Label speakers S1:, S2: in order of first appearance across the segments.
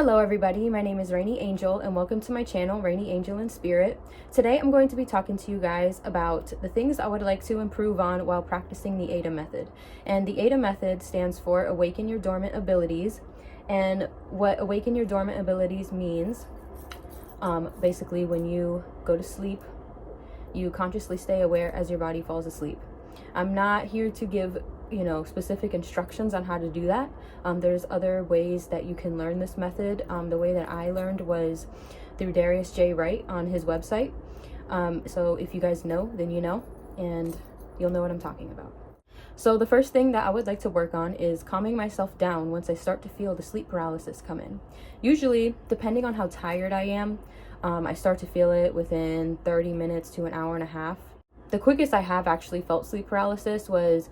S1: Hello everybody, my name is Rainy Angel and welcome to my channel, Rainy Angel in Spirit. Today I'm going to be talking to you guys about the things I would like to improve on while practicing the AYDA method. And the AYDA method stands for Awaken Your Dormant Abilities. And what Awaken Your Dormant Abilities means, basically when you go to sleep, you consciously stay aware as your body falls asleep. I'm not here to give specific instructions on how to do that. There's other ways that you can learn this method. The way that I learned was through Darius J. Wright on his website. So if you guys know, then you know, and you'll know what I'm talking about. So the first thing that I would like to work on is calming myself down once I start to feel the sleep paralysis come in. Usually, depending on how tired I am, I start to feel it within 30 minutes to an hour and a half. The quickest I have actually felt sleep paralysis was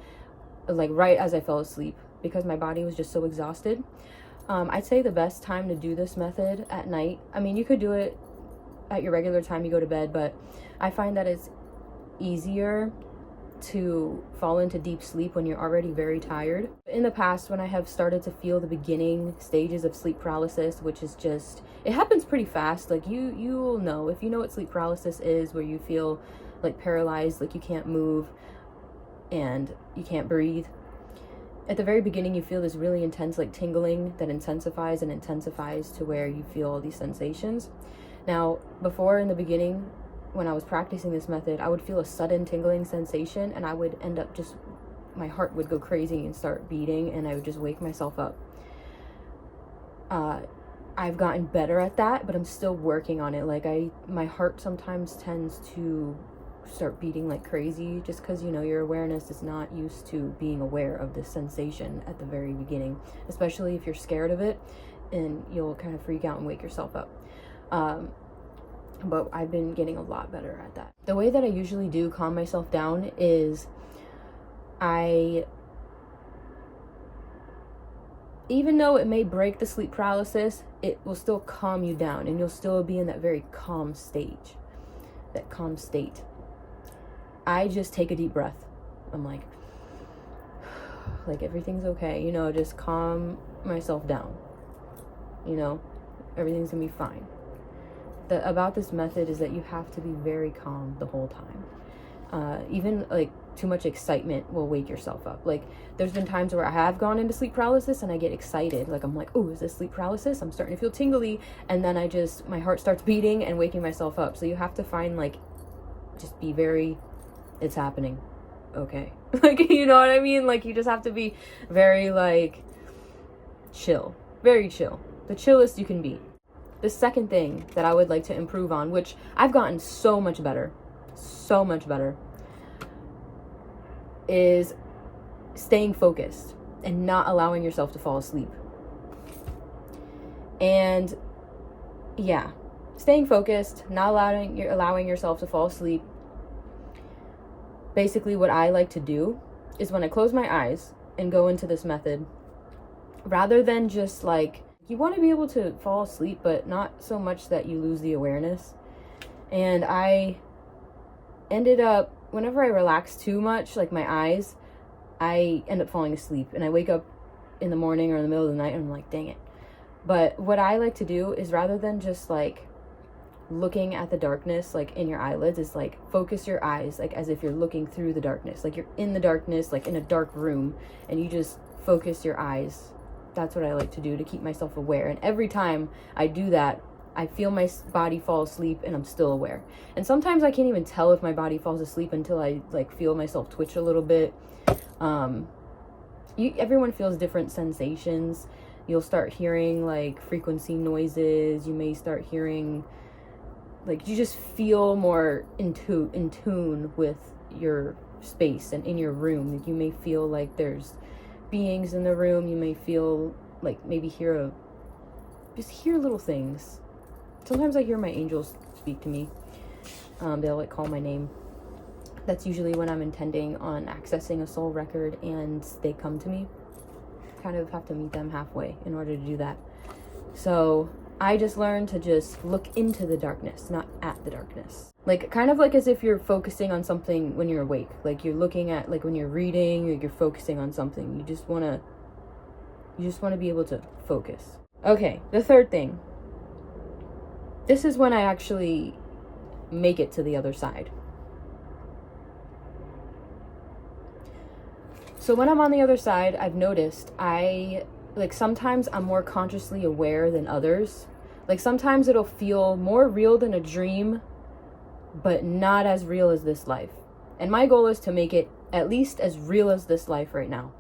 S1: like right as I fell asleep because my body was just so exhausted. I'd say the best time to do this method at night. I mean, you could do it at your regular time you go to bed, but I find that it's easier to fall into deep sleep when you're already very tired. In the past, when I have started to feel the beginning stages of sleep paralysis, which is just, it happens pretty fast. Like you'll know, if you know what sleep paralysis is, where you feel like paralyzed, like you can't move and you can't breathe. At the very beginning, you feel this really intense like tingling that intensifies and intensifies to where you feel all these sensations. Now, before in the beginning, when I was practicing this method, I would feel a sudden tingling sensation and I would end up just, my heart would go crazy and start beating and I would just wake myself up. I've gotten better at that, but I'm still working on it. Like my heart sometimes tends to start beating like crazy just because your awareness is not used to being aware of this sensation at the very beginning, especially if you're scared of it, and you'll kind of freak out and wake yourself up. But I've been getting a lot better at that. The way that I usually do calm myself down is even though it may break the sleep paralysis, it will still calm you down and you'll still be in that very calm state. I just take a deep breath. I'm like everything's okay, just calm myself down. Everything's gonna be fine. About this method is that you have to be very calm the whole time. Even like too much excitement will wake yourself up. Like there's been times where I have gone into sleep paralysis and I get excited. Like I'm like, oh, is this sleep paralysis? I'm starting to feel tingly. And then my heart starts beating and waking myself up. So you have to find just be very, it's happening. Okay. You know what I mean? You just have to be very chill, very chill. The chillest you can be. The second thing that I would like to improve on, which I've gotten so much better, is staying focused and not allowing yourself to fall asleep. And yeah, staying focused, not allowing yourself to fall asleep. Basically, what I like to do is when I close my eyes and go into this method, rather than just you want to be able to fall asleep, but not so much that you lose the awareness. And I ended up, whenever I relax too much, my eyes, I end up falling asleep. And I wake up in the morning or in the middle of the night and I'm like, dang it. But what I like to do is rather than just looking at the darkness in your eyelids, is focus your eyes as if you're looking through the darkness. You're in the darkness, in a dark room, and you just focus your eyes. That's what I like to do to keep myself aware. And every time I do that, I feel my body fall asleep and I'm still aware. And sometimes I can't even tell if my body falls asleep until I feel myself twitch a little bit. Everyone feels different sensations. You'll start hearing frequency noises. You may start hearing you just feel more in tune with your space and in your room. You may feel there's beings in the room. You may feel maybe hear little things. Sometimes I hear my angels speak to me. They'll call my name. That's usually when I'm intending on accessing a soul record and they come to me. Kind of have to meet them halfway in order to do that. So I just learned to just look into the darkness, not at the darkness. Kind of as if you're focusing on something when you're awake. You're looking at, when you're reading, you're focusing on something. You just want to be able to focus. Okay, the third thing. This is when I actually make it to the other side. So when I'm on the other side, I've noticed sometimes I'm more consciously aware than others. Like sometimes it'll feel more real than a dream, but not as real as this life. And my goal is to make it at least as real as this life right now.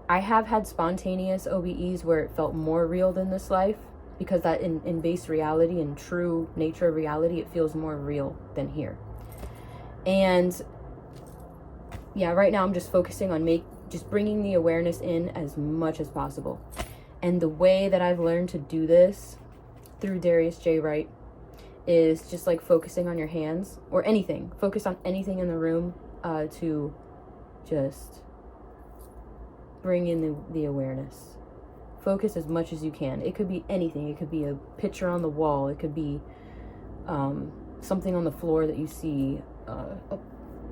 S1: I have had spontaneous OBEs where it felt more real than this life, because that in base reality and true nature of reality, it feels more real than here. And yeah, right now I'm just focusing on just bringing the awareness in as much as possible. And the way that I've learned to do this through Darius J. Wright is just like focusing on your hands or anything. Focus on anything in the room to just bring in the awareness. Focus as much as you can. It could be anything. It could be a picture on the wall. It could be something on the floor that you see.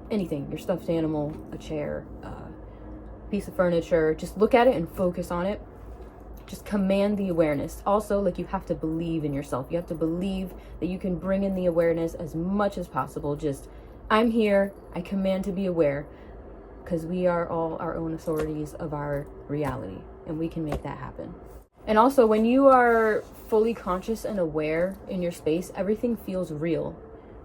S1: Anything. Your stuffed animal, a chair, piece of furniture. Just look at it and focus on it. Just command the awareness. Also, like, you have to believe in yourself. You have to believe that you can bring in the awareness as much as possible. Just, I'm here. I command to be aware, because we are all our own authorities of our reality, and we can make that happen. And also, when you are fully conscious and aware in your space, everything feels real.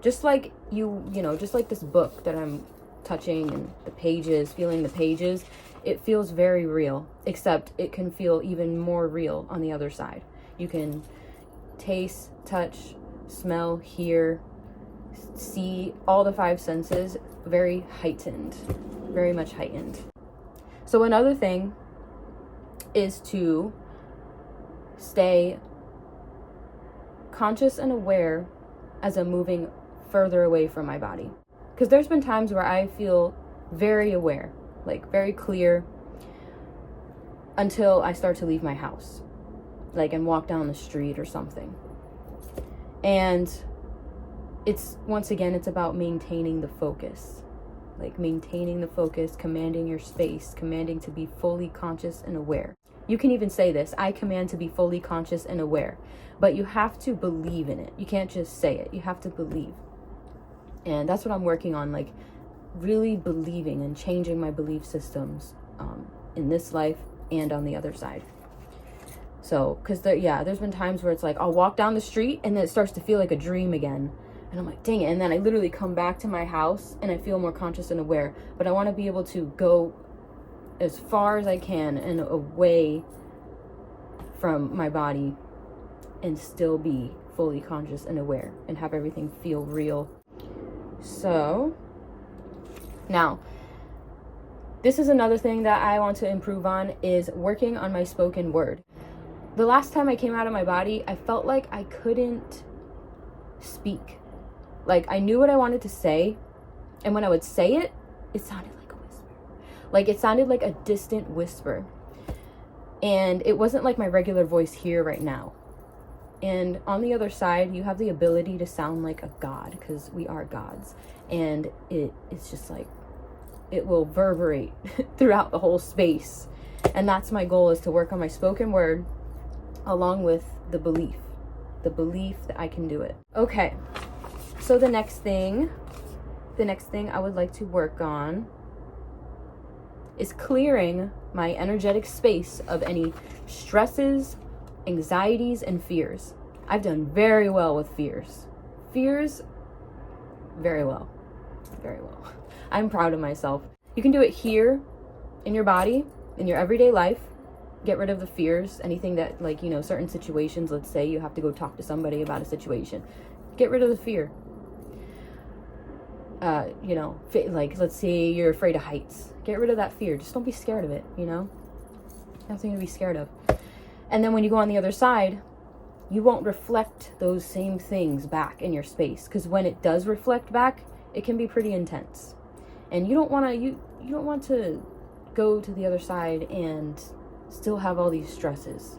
S1: Just like just like this book that I'm touching and the pages, feeling the pages, it feels very real, except it can feel even more real on the other side. You can taste, touch, smell, hear, see, all the five senses, very heightened, very much heightened. So another thing is to stay conscious and aware as I'm moving further away from my body. Because there's been times where I feel very aware, like very clear, until I start to leave my house, like, and walk down the street or something. And once again, it's about maintaining the focus. Like maintaining the focus, commanding your space, commanding to be fully conscious and aware. You can even say this: I command to be fully conscious and aware. But you have to believe in it. You can't just say it. You have to believe. And that's what I'm working on, like really believing and changing my belief systems in this life and on the other side. So, because there's been times where it's like I'll walk down the street and then it starts to feel like a dream again. And I'm like, dang it. And then I literally come back to my house and I feel more conscious and aware. But I want to be able to go as far as I can and away from my body and still be fully conscious and aware and have everything feel real. So now, this is another thing that I want to improve on, is working on my spoken word. The last time I came out of my body, I felt like I couldn't speak. Like, I knew what I wanted to say, and when I would say it, it sounded like a whisper. Like, it sounded like a distant whisper. And it wasn't like my regular voice here right now. And on the other side, you have the ability to sound like a god, because we are gods. And it's just like, it will reverberate throughout the whole space. And that's my goal, is to work on my spoken word along with the belief that I can do it. Okay, so the next thing I would like to work on is clearing my energetic space of any stresses, anxieties, and fears. I've done very well with fears. Very well. I'm proud of myself. You can do it here in your body, in your everyday life. Get rid of the fears, anything that, like, certain situations, let's say you have to go talk to somebody about a situation. Get rid of the fear. Like, let's say you're afraid of heights. Get rid of that fear. Just don't be scared of it, Nothing to be scared of. And then when you go on the other side, you won't reflect those same things back in your space, because when it does reflect back, it can be pretty intense. And you don't want to go to the other side and still have all these stresses.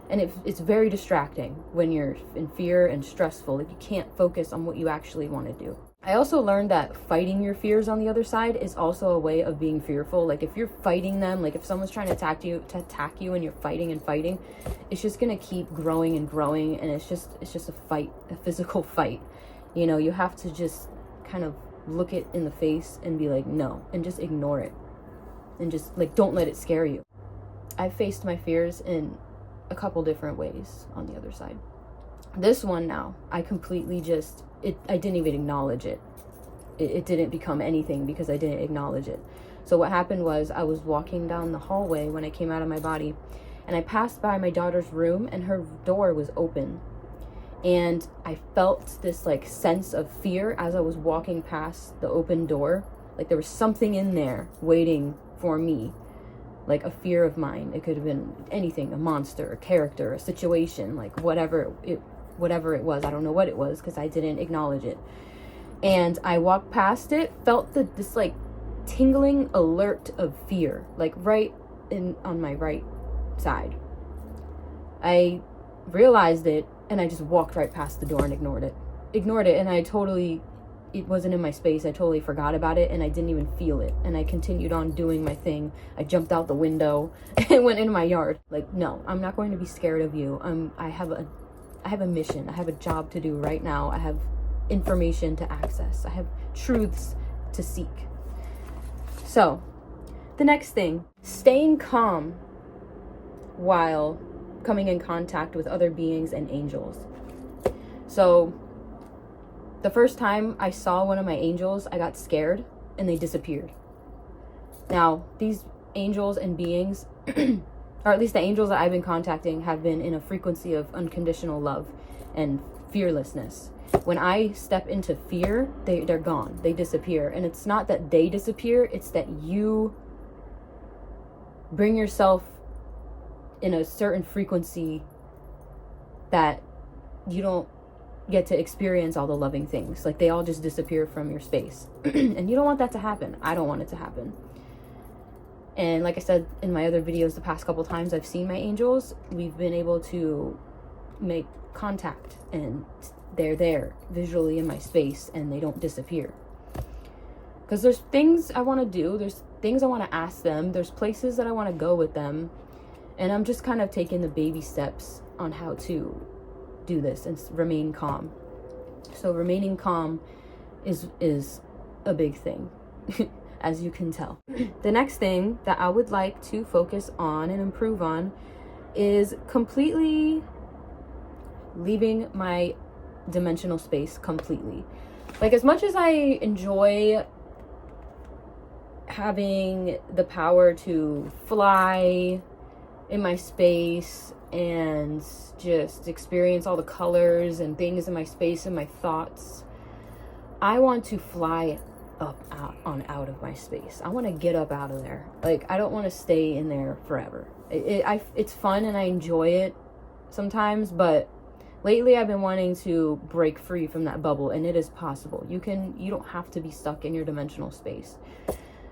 S1: And it's very distracting when you're in fear and stressful. Like, you can't focus on what you actually want to do. I also learned that fighting your fears on the other side is also a way of being fearful. Like if you're fighting them, like if someone's trying to attack you and you're fighting and fighting, it's just going to keep growing and growing, and it's just a fight, a physical fight. You know, you have to just kind of look it in the face and be like, no, and just ignore it. And just like, don't let it scare you. I've faced my fears in a couple different ways on the other side. This one now, I completely just, I didn't even acknowledge it. It didn't become anything because I didn't acknowledge it. So what happened was I was walking down the hallway when I came out of my body, and I passed by my daughter's room and her door was open. And I felt this like sense of fear as I was walking past the open door. Like there was something in there waiting for me. Like a fear of mine. It could have been anything, a monster, a character, a situation, like whatever it was. I don't know what it was because I didn't acknowledge it. And I walked past it, felt this like tingling alert of fear, like right on my right side. I realized it and I just walked right past the door and ignored it. And it wasn't in my space. I totally forgot about it and I didn't even feel it. And I continued on doing my thing. I jumped out the window and went into my yard. Like, no, I'm not going to be scared of you. I have a mission. I have a job to do right now. I have information to access. I have truths to seek. So, the next thing, staying calm while coming in contact with other beings and angels. So, the first time I saw one of my angels, I got scared and they disappeared. Now, these angels and beings, or at least the angels that I've been contacting, have been in a frequency of unconditional love and fearlessness. When I step into fear, they're gone. They disappear. And it's not that they disappear, it's that you bring yourself in a certain frequency that you don't get to experience all the loving things. Like they all just disappear from your space. And you don't want that to happen. I don't want it to happen. And like I said in my other videos, the past couple times I've seen my angels, we've been able to make contact and they're there visually in my space and they don't disappear. Because there's things I want to do. There's things I want to ask them. There's places that I want to go with them. And I'm just kind of taking the baby steps on how to do this and remain calm. So remaining calm is a big thing, as you can tell. The next thing that I would like to focus on and improve on is completely leaving my dimensional space completely. Like as much as I enjoy having the power to fly in my space and just experience all the colors and things in my space and my thoughts, I want to fly out of my space. I want to get up out of there. Like I don't want to stay in there forever. It's fun and I enjoy it sometimes, but lately I've been wanting to break free from that bubble, and it is possible. You don't have to be stuck in your dimensional space.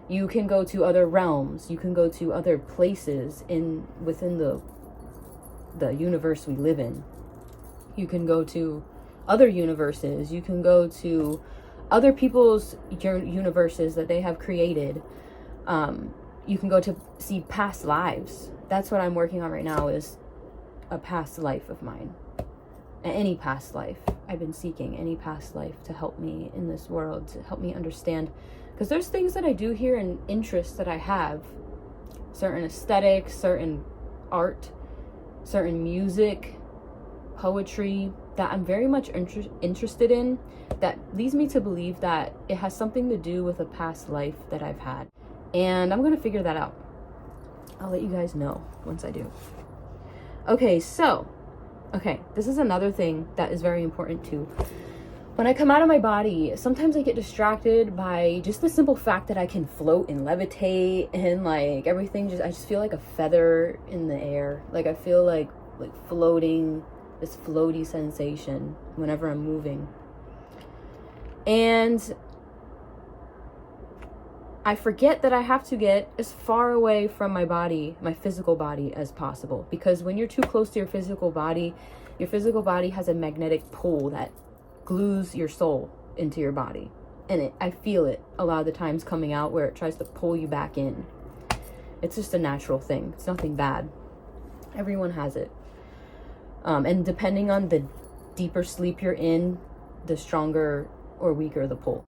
S1: You can go to other realms. You can go to other places within the universe we live in. You can go to other universes. You can go to other people's universes that they have created. You can go to see past lives. That's what I'm working on right now, is a past life of mine. Any past life. I've been seeking any past life to help me in this world, to help me understand. Because there's things that I do here and interests that I have. Certain aesthetics, certain art, certain music, poetry that I'm very much interested in, that leads me to believe that it has something to do with a past life that I've had. And I'm going to figure that out. I'll let you guys know once I do. Okay, this is another thing that is very important too. When I come out of my body, sometimes I get distracted by just the simple fact that I can float and levitate and like everything. I just feel like a feather in the air. Like I feel like floating, this floaty sensation whenever I'm moving. And I forget that I have to get as far away from my body, my physical body, as possible. Because when you're too close to your physical body has a magnetic pull that glues your soul into your body. And I feel it a lot of the times coming out where it tries to pull you back in. It's just a natural thing. It's nothing bad. Everyone has it. And depending on the deeper sleep you're in, the stronger or weaker the pull.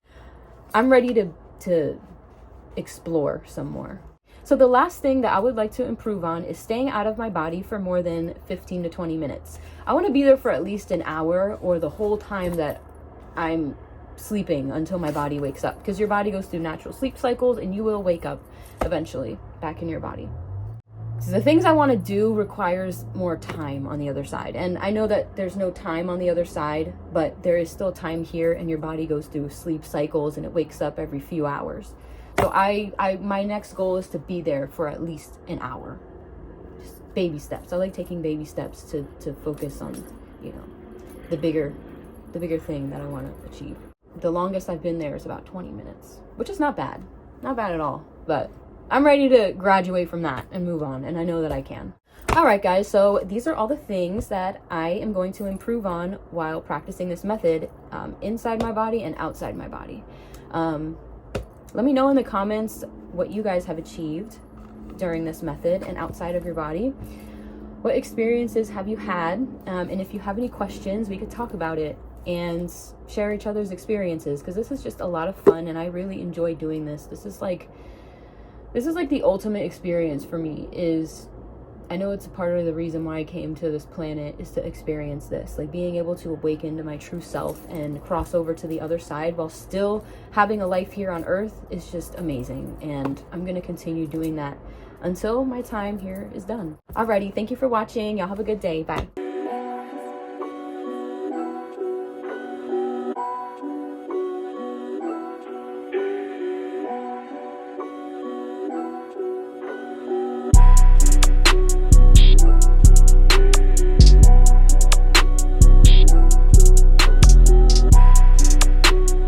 S1: I'm ready to explore some more. So the last thing that I would like to improve on is staying out of my body for more than 15 to 20 minutes. I want to be there for at least an hour or the whole time that I'm sleeping until my body wakes up, because your body goes through natural sleep cycles and you will wake up eventually back in your body. So the things I want to do requires more time on the other side. And I know that there's no time on the other side, but there is still time here, and your body goes through sleep cycles and it wakes up every few hours. So my next goal is to be there for at least an hour. Just baby steps. I like taking baby steps to focus on, you know, the bigger thing that I want to achieve. The longest I've been there is about 20 minutes, which is not bad. Not bad at all, but I'm ready to graduate from that and move on, and I know that I can. All right, guys, so these are all the things that I am going to improve on while practicing this method inside my body and outside my body. Let me know in the comments what you guys have achieved during this method and outside of your body. What experiences have you had? And if you have any questions, we could talk about it and share each other's experiences, because this is just a lot of fun and I really enjoy doing this. This is like the ultimate experience for me. I know it's a part of the reason why I came to this planet, is to experience this, like being able to awaken to my true self and cross over to the other side while still having a life here on earth is just amazing. And I'm going to continue doing that until my time here is done. Alrighty, thank you for watching. Y'all have a good day. Bye.